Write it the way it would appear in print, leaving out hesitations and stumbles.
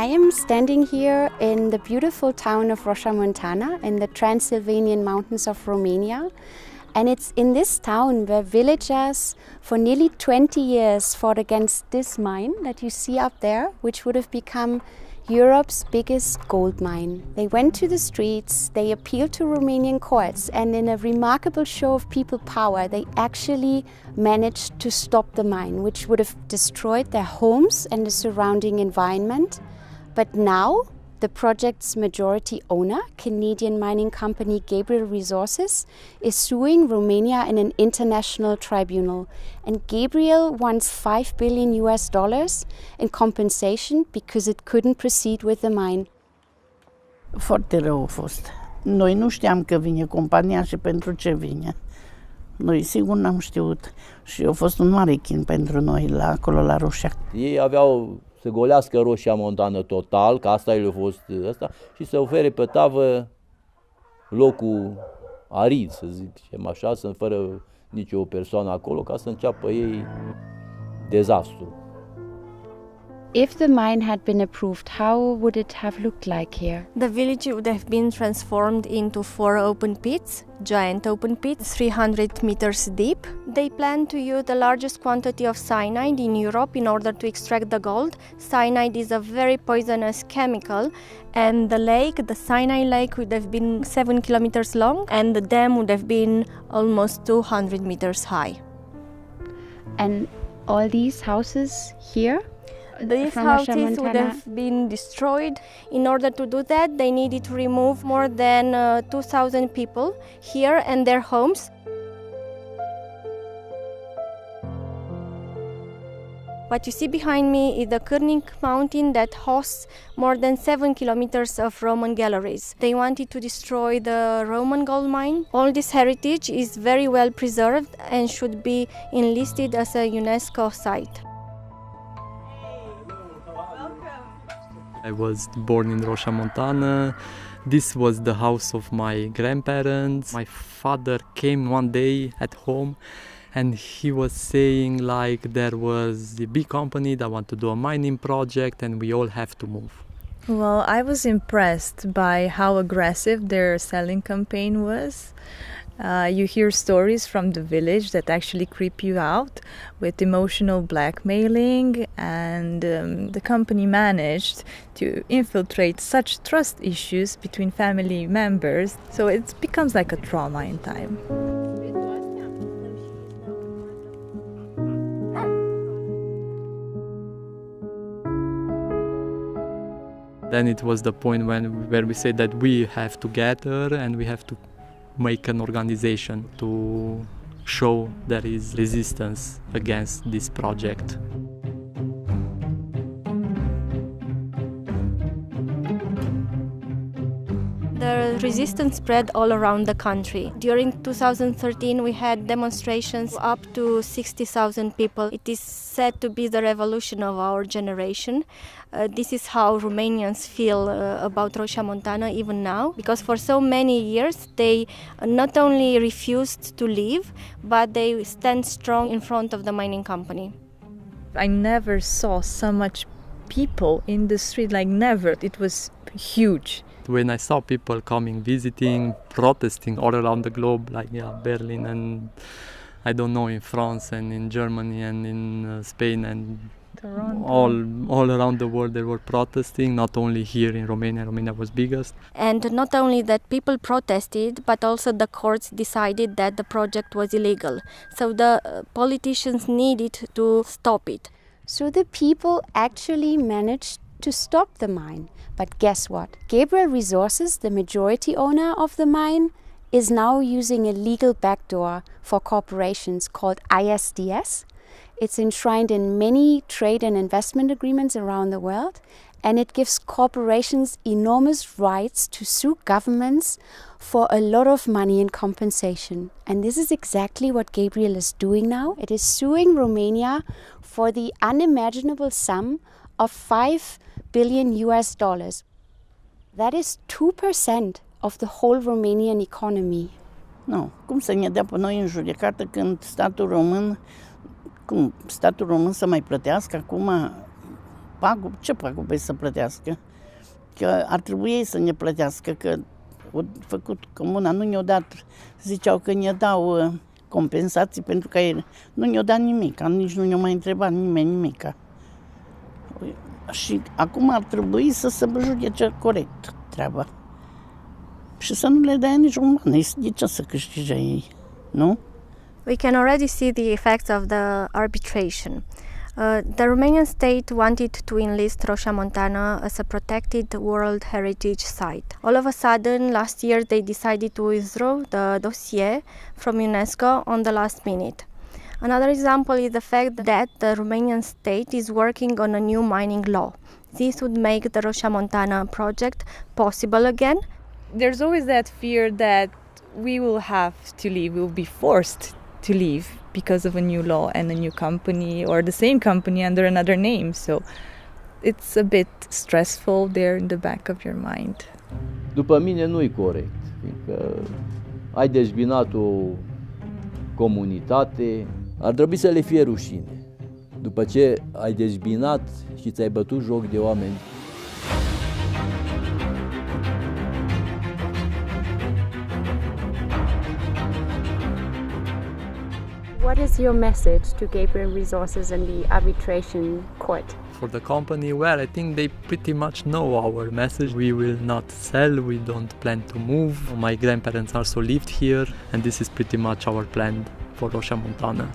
I am standing here in the beautiful town of Roșia Montana in the Transylvanian mountains of Romania. And it's in this town where villagers for nearly 20 years fought against this mine that you see up there, which would have become Europe's biggest gold mine. They went to the streets, they appealed to Romanian courts, and in a remarkable show of people power, they actually managed to stop the mine, which would have destroyed their homes and the surrounding environment. But now, the project's majority owner, Canadian mining company Gabriel Resources, is suing Romania in an international tribunal. And Gabriel wants $5 billion in compensation because it couldn't proceed with the mine. Foarte rău a fost. Noi nu știam că vine compania și pentru ce vine. Noi sigur n-am știut și a fost un mare chin pentru noi acolo la Roșia. Ei aveau să golească Roșia Montană total, că asta le-a fost asta, și să ofere pe tavă locul arid, să zicem așa, să fără nicio persoană acolo, ca să înceapă ei dezastru. If the mine had been approved, how would it have looked like here? The village would have been transformed into 4 open pits, giant open pits, 300 meters deep. They plan to use the largest quantity of cyanide in Europe in order to extract the gold. Cyanide is a very poisonous chemical, and the lake, the cyanide lake, would have been 7 kilometers long, and the dam would have been almost 200 meters high. And all these houses here? These houses would have been destroyed. In order to do that, they needed to remove more than 2,000 people here and their homes. What you see behind me is the Cârnic mountain that hosts more than 7 kilometers of Roman galleries. They wanted to destroy the Roman gold mine. All this heritage is very well preserved and should be enlisted as a UNESCO site. I was born in Roșia Montana. This was the house of my grandparents. My father came one day at home and he was saying like there was a big company that want to do a mining project and we all have to move. Well, I was impressed by how aggressive their selling campaign was. You hear stories from the village that actually creep you out with emotional blackmailing, and the company managed to infiltrate such trust issues between family members, so it becomes like a trauma in time. Then it was the point where we said that we have to gather and we have to make an organization to show there is resistance against this project. The resistance spread all around the country. During 2013, we had demonstrations up to 60,000 people. It is said to be the revolution of our generation. This is how Romanians feel about Roșia Montana even now, because for so many years they not only refused to leave, but they stand strong in front of the mining company. I never saw so much people in the street, like never. It was huge. When I saw people coming, visiting, protesting all around the globe, like Berlin and I don't know, in France and in Germany and in Spain and all around the world they were protesting, not only here in Romania. Romania was biggest. And not only that people protested, but also the courts decided that the project was illegal. So the politicians needed to stop it. So the people actually managed to stop the mine. But guess what? Gabriel Resources, the majority owner of the mine, is now using a legal backdoor for corporations called ISDS. It's enshrined in many trade and investment agreements around the world, and it gives corporations enormous rights to sue governments for a lot of money in compensation. And this is exactly what Gabriel is doing now. It is suing Romania for the unimaginable sum of $5 billion. That is 2% of the whole Romanian economy. Nu, cum să ne dea pe noi în judecată când statul român să mai plătească acum ce pagube să plătească? Că ar trebui ei să ne plătească, că au făcut comuna, nu ne-au dat, ziceau că ne dau compensații pentru că ei nu ne-au dat nimic, nici nu ne-au mai întrebat nimeni nimic. Și acum ar trebui să se judece corect treaba. Și să nu le dea nici un ban, de ce să câștige ei, nu? We can already see the effects of the arbitration. The Romanian state wanted to enlist Roșia Montana as a protected World Heritage Site. All of a sudden, last year, they decided to withdraw the dossier from UNESCO on the last minute. Another example is the fact that the Romanian state is working on a new mining law. This would make the Roșia Montana project possible again. There's always that fear that we will have to leave, we will be forced to leave because of a new law and a new company or the same company under another name. So it's a bit stressful there in the back of your mind. După mine nu-i corect, fiindcă ai dezbinat o comunitate, ar trebui să le fie rușine. După ce ai dezbinat și ți-ai bătut joc de oameni. What is your message to Gabriel Resources and the arbitration court? For the company, well, I think they pretty much know our message. We will not sell, we don't plan to move. My grandparents also lived here, and this is pretty much our plan for Roșia Montana.